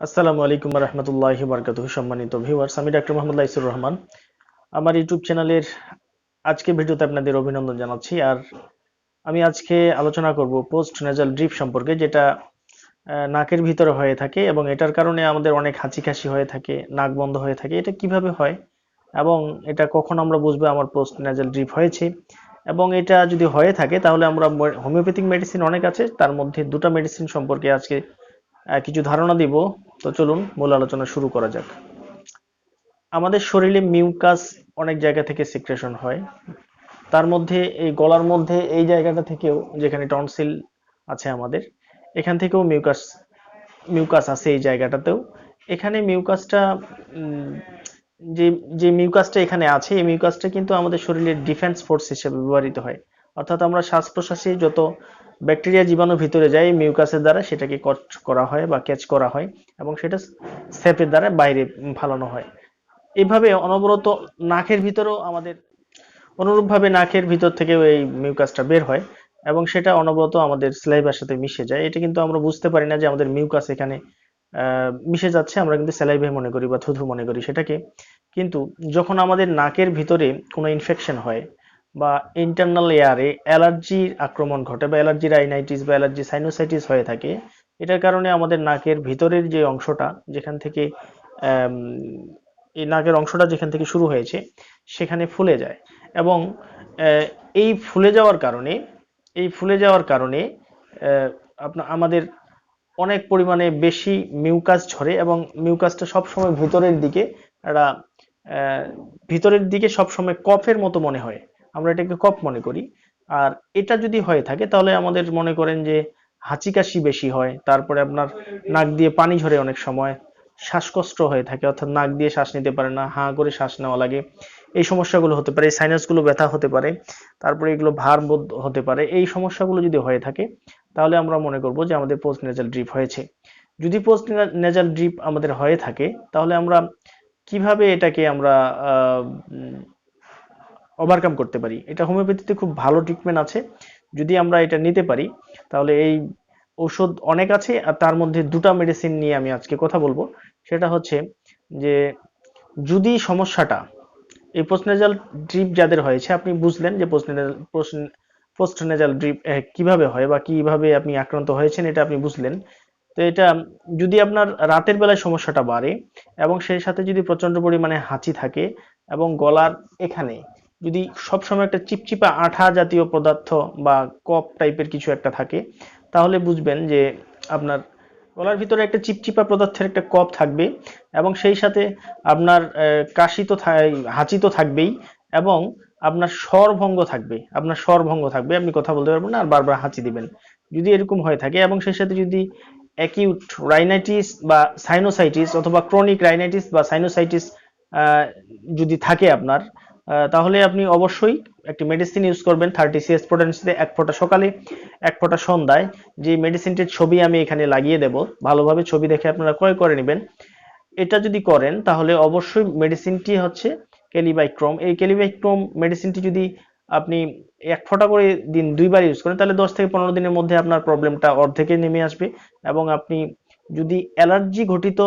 আসসালামু আলাইকুম রহমতুল্লাহি বারকাতুহু। সম্মানিত ভিউয়ার্স, আমি ডাক্তার মোহাম্মদ লাইসুর রহমান। আমার ইউটিউব চ্যানেলের আজকে ভিডিওতে আপনাদের অভিনন্দন জানাচ্ছি। আর আমি আজকে আলোচনা করব পোস্ট নেজাল ড্রিপ সম্পর্কে, যেটা নাকের ভিতরে হয়ে থাকে এবং এটার কারণে আমাদের অনেক হাঁচি কাশি হয়ে থাকে, নাক বন্ধ হয়ে থাকে। এটা কিভাবে হয় এবং এটা কখন আমরা বুঝবো আমার পোস্ট নেজাল ড্রিপ হয়েছে, এবং এটা যদি হয়ে থাকে তাহলে আমরা হোমিওপ্যাথিক মেডিসিন অনেক আছে, তার মধ্যে দুটো মেডিসিন সম্পর্কে আজকে কিছু ধারণা দিব। তো চলুন মূল আলোচনা শুরু করা যাক। আমাদের শরীরে মিউকাস অনেক জায়গা থেকে সিক্রেশন হয়। তার মধ্যে এই গলার মধ্যে এই জায়গাটা থেকেও, যেখানে টনসিল আছে আমাদের, এখান থেকেও মিউকাস মিউকাস আছে এই জায়গাটাতেও। এখানে মিউকাসটা উম, যে যে মিউকাসটা এখানে আছে, এই মিউকাসটা কিন্তু আমাদের শরীরের ডিফেন্স ফোর্স হিসেবে ব্যবহৃত হয়। অর্থাৎ আমরা শ্বাস প্রশ্বাসে যত ব্যাকটেরিয়া জীবাণু ভিতরে যায়, মিউকাসের দ্বারা সেটাকে কট করা হয় বা ক্যাচ করা হয়, এবং সেটা সেপের দ্বারা বাইরে ফালানো হয়। এভাবে অনবরত নাকের ভিতরেও আমাদের অনুরূপভাবে নাকের ভিতর থেকেও এই মিউকাসটা বের হয়, এবং সেটা অনবরত আমাদের স্লাইভার সাথে মিশে যায়। এটা কিন্তু আমরা বুঝতে পারি না যে আমাদের মিউকাস এখানে মিশে যাচ্ছে, আমরা কিন্তু স্যালাইভাই মনে করি বা থুথু মনে করি সেটাকে। কিন্তু যখন আমাদের নাকের ভিতরে কোনো ইনফেকশন হয় বা ইন্টারনাল এয়ারে অ্যালার্জির আক্রমণ ঘটে, বা অ্যালার্জি রাইনাইটিস বা অ্যালার্জি সাইনোসাইটিস হয়ে থাকে, এটার কারণে আমাদের নাকের ভিতরের যে অংশটা, যেখান থেকে আম, এই নাকের অংশটা যেখান থেকে শুরু হয়েছে সেখানে ফুলে যায়। এবং আহ, এই ফুলে যাওয়ার কারণে এই ফুলে যাওয়ার কারণে আপনার আমাদের অনেক পরিমাণে বেশি মিউকাস ঝরে, এবং মিউকাসটা সবসময় ভিতরের দিকে একটা আহ, ভিতরের দিকে সবসময় কফের মতো মনে হয়। আমরা এটাকে কফ মনে করি। আর এটা যদি হয়ে থাকে তাহলে আমাদের মনে করেন যে হাঁচি কাশি বেশি হয়, তারপরে আপনার নাক দিয়ে পানি ঝরে অনেক সময়, শ্বাসকষ্ট হয়ে থাকে, অর্থাৎ নাক দিয়ে শ্বাস নিতে পারে না, হাঁ করে শ্বাস নেওয়া লাগে। এই সমস্যাগুলো হতে পারে, এই সাইনাসগুলো ব্যথা হতে পারে, তারপরে এগুলো ভার বোধ হতে পারে। এই সমস্যাগুলো যদি হয়ে থাকে তাহলে আমরা মনে করব যে আমাদের পোস্ট নেজাল ড্রিপ হয়েছে। যদি পোস্ট নেজাল ড্রিপ আমাদের হয়ে থাকে তাহলে আমরা কিভাবে এটাকে আমরা ওভারকাম করতে পারি? এটা হোমিওপ্যাথিতে খুব ভালো ট্রিটমেন্ট আছে। যদি আমরা এটা নিতে পারি তাহলে এই ঔষধ অনেক আছে, আর তার মধ্যে দুটো মেডিসিন নিয়ে আমি আজকে কথা বলবো। সেটা হচ্ছে যে, যদি সমস্যাটা এই পোস্টনেজাল ড্রিপ যাদের হয়েছে, আপনি বুঝলেন যে পোস্টনেজাল ড্রিপ কিভাবে হয় বা কিভাবে আপনি আক্রান্ত হয়েছেন, এটা আপনি বুঝলেন। তো এটা যদি আপনার রাতের বেলায় সমস্যাটা বাড়ে এবং সেই সাথে যদি প্রচন্ড পরিমাণে হাঁচি থাকে, এবং গলার এখানে যদি সবসময় একটা চিপচিপা আঠা জাতীয় পদার্থ বা কফ টাইপের কিছু একটা থাকে, তাহলে বুঝবেন যে আপনার গলার ভিতরে একটা চিপচিপা পদার্থের একটা কফ থাকবে, এবং সেই সাথে আপনার কাশি তো হাঁচি তো থাকবেই, এবং আপনার স্বরভঙ্গ থাকবে, আপনি কথা বলতে পারবেন না আর বারবার হাঁচি দিবেন। যদি এরকম হয়ে থাকে এবং সেই সাথে যদি অ্যাকিউট রাইনাইটিস বা সাইনোসাইটিস অথবা ক্রনিক রাইনাইটিস বা সাইনোসাইটিস যদি থাকে আপনার, তাহলে আপনি অবশ্যই একটি মেডিসিন ইউজ করবেন 30 সিএস পোটেন্সিতে, 1 ফোঁটা সকালে 1 ফোঁটা সন্ধ্যায়। যে মেডিসিনটির ছবি আমি এখানে লাগিয়ে দেব, ভালোভাবে ছবি দেখে আপনারা ক্রয় করে নেবেন। এটা যদি করেন তাহলে অবশ্যই মেডিসিনটি হচ্ছে ক্যালিবাইক্রম। এই ক্যালিবাইক্রম মেডিসিনটি যদি আপনি 1 ফোঁটা করে দিন 2বার ইউজ করেন, তাহলে 10 থেকে 15 দিনের মধ্যে আপনার প্রবলেমটা অর্ধেকে নেমে আসবে। এবং আপনি যদি অ্যালার্জি ঘটিত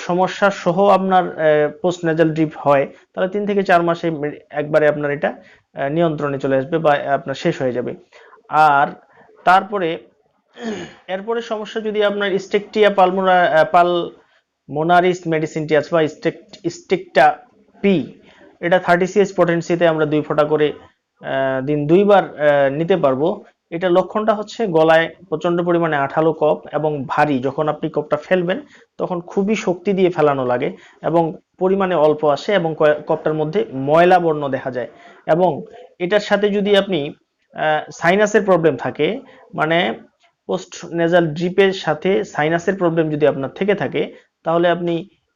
সমস্যা সহ আপনার পোস্ট নেজাল ড্রিপ হয়, তাহলে 3 থেকে 4 মাসে একবারে আপনার এটা নিয়ন্ত্রণে চলে আসবে বা আপনার শেষ হয়ে যাবে। আর তারপরে এরপরে সমস্যা যদি আপনার স্টেকটিয়া পালমোনারিস মেডিসিনটি আছে, বা স্টেকটা পি, এটা 30 সিএস পটেন্সিতে আমরা 2 ফোঁটা করে দিন 2বার নিতে পারবো। এটা লক্ষণটা হচ্ছে গলায় প্রচন্ড পরিমাণে আঠালো কফ এবং ভারী, যখন আপনি কফটা ফেলবেন তখন খুবই শক্তি দিয়ে ফেলানো লাগে, এবং পরিমাণে অল্প আসে, এবং কফটার মধ্যে ময়লা বর্ণ দেখা যায়। এবং এটার সাথে যদি আপনি সাইনাসের প্রবলেম থাকে, মানে পোস্ট নেজাল ড্রিপের সাথে সাইনাসের প্রবলেম যদি আপনার থেকে থাকে, তাহলে আপনি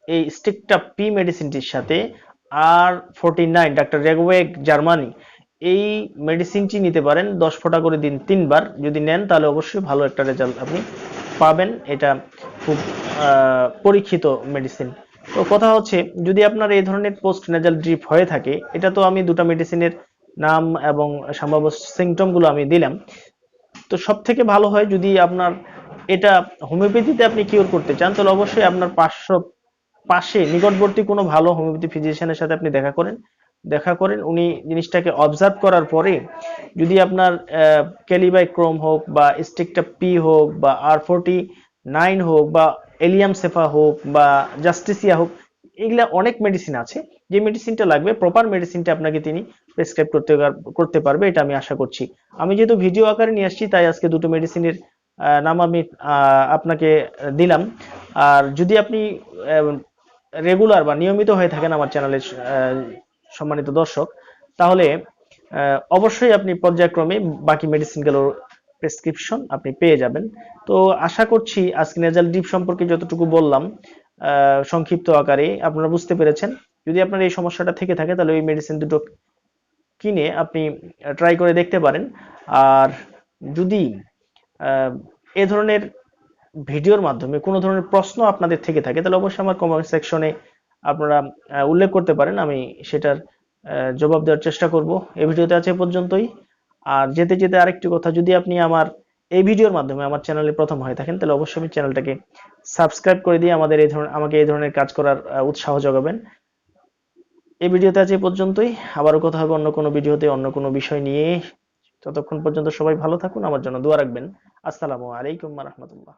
এই স্টিকটা পি মেডিসিনটির সাথে R49 ডাক্তার রেগওয়েগ জার্মানি, এই মেডিসিনটি নিতে পারেন 10 ফোঁটা করে দিন 3বার। যদি নেন তাহলে অবশ্যই ভালো একটা রেজাল্ট আপনি পাবেন। এটা খুব পরীক্ষিত মেডিসিন। তো কথা হচ্ছে, যদি আপনার এই ধরনের পোস্ট নেজাল ড্রিপ হয়ে থাকে, এটা তো আমি দুটো মেডিসিনের নাম এবং সম্ভাব্য সিমটম গুলো আমি দিলাম। তো সব থেকে ভালো হয় যদি আপনার এটা হোমিওপ্যাথিতে আপনি কিওর করতে চান, তাহলে অবশ্যই আপনার পাশে নিকটবর্তী কোনো ভালো হোমিওপ্যাথি ফিজিশিয়ানের সাথে আপনি দেখা করেন। উনি জিনিসটাকে অবজার্ভ করার পরে যদি আপনার ক্যালিবাইক্রোম হোক বা স্টিকটা পি হোক বা R49 হোক বা এলিয়াম সেফা হোক বা জাস্টিসিয়া হোক, এগুলা অনেক মেডিসিন আছে, যে মেডিসিনটা লাগবে প্রপার মেডিসিনটা আপনাকে তিনি প্রেসক্রাইব করতে পারবে, এটা আমি আশা করছি। আমি যেহেতু ভিডিও আকারে নিয়ে আসছি, তাই আজকে দুটো মেডিসিনের নাম আমি আপনাকে দিলাম। আর যদি আপনি রেগুলার বা নিয়মিত হয়ে থাকেন আমার চ্যানেলের সম্মানিত দর্শক, তাহলে অবশ্যই আপনি পর্যায়ক্রমে বাকি মেডিসিনগুলোর প্রেসক্রিপশন আপনি পেয়ে যাবেন। তো আশা করছি আজকে নেজাল ড্রিপ সম্পর্কে যতটুকু বললাম সংক্ষিপ্ত আকারে আপনারা বুঝতে পেরেছেন। যদি আপনার এই সমস্যাটা থেকে থাকে, তাহলে ওই মেডিসিন দুটো কিনে আপনি ট্রাই করে দেখতে পারেন। আর যদি এ ধরনের ভিডিওর মাধ্যমে কোনো ধরনের প্রশ্ন আপনাদের থেকে থাকে, তাহলে অবশ্যই আমার কমেন্ট সেকশনে আপনারা উল্লেখ করতে পারেন, আমি সেটার জবাব দেওয়ার চেষ্টা করব। এই ভিডিওতে আছে এ পর্যন্তই। আর যেতে যেতে আরেকটি কথা, যদি আপনি আমার এই ভিডিওর মাধ্যমে আমার চ্যানেলে প্রথম হয়ে থাকেন, তাহলে অবশ্যই আমি চ্যানেলটাকে সাবস্ক্রাইব করে দিয়ে আমাকে এই ধরনের কাজ করার উৎসাহ যোগাবেন। এই ভিডিওতে আছে এ পর্যন্তই। আবারও কথা হবে অন্য কোনো ভিডিওতে অন্য কোনো বিষয় নিয়ে। ততক্ষণ পর্যন্ত সবাই ভালো থাকুন, আমার জন্য দোয়া রাখবেন। আসসালামু আলাইকুম ওয়া রাহমাতুল্লাহ।